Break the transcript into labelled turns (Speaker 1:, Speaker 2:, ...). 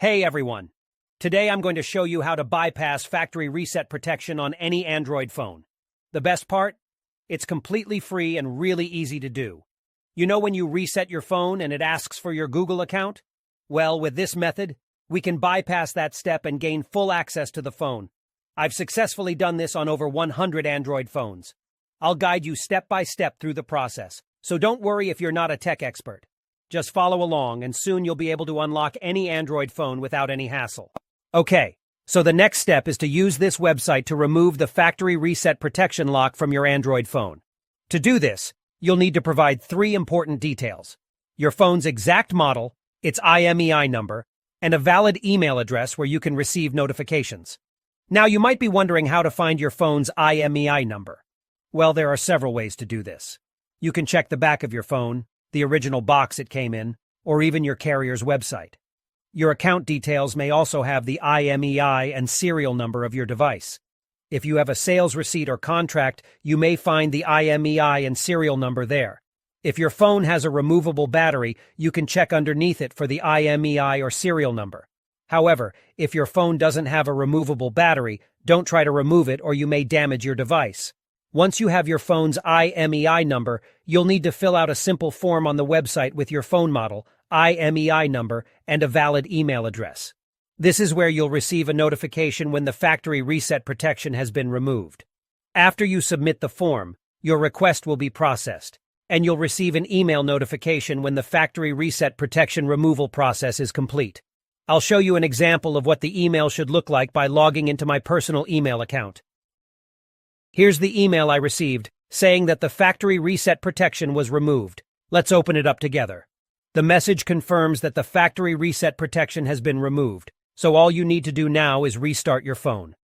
Speaker 1: Hey everyone! Today I'm going to show you how to bypass factory reset protection on any Android phone. The best part? It's completely free and really easy to do. You know when you reset your phone and it asks for your Google account? Well, with this method, we can bypass that step and gain full access to the phone. I've successfully done this on over 100 Android phones. I'll guide you step by step through the process, so don't worry if you're not a tech expert. Just follow along and soon you'll be able to unlock any Android phone without any hassle. Okay, so the next step is to use this website to remove the factory reset protection lock from your Android phone. To do this, you'll need to provide 3 important details: your phone's exact model, its IMEI number, and a valid email address where you can receive notifications. Now you might be wondering how to find your phone's IMEI number. Well, there are several ways to do this. You can check the back of your phone, the original box it came in, or even your carrier's website. Your account details may also have the IMEI and serial number of your device. If you have a sales receipt or contract, you may find the IMEI and serial number there. If your phone has a removable battery, you can check underneath it for the IMEI or serial number. However, if your phone doesn't have a removable battery, don't try to remove it or you may damage your device. Once you have your phone's IMEI number, you'll need to fill out a simple form on the website with your phone model, IMEI number, and a valid email address. This is where you'll receive a notification when the factory reset protection has been removed. After you submit the form, your request will be processed, and you'll receive an email notification when the factory reset protection removal process is complete. I'll show you an example of what the email should look like by logging into my personal email account. Here's the email I received, saying that the factory reset protection was removed. Let's open it up together. The message confirms that the factory reset protection has been removed, so all you need to do now is restart your phone.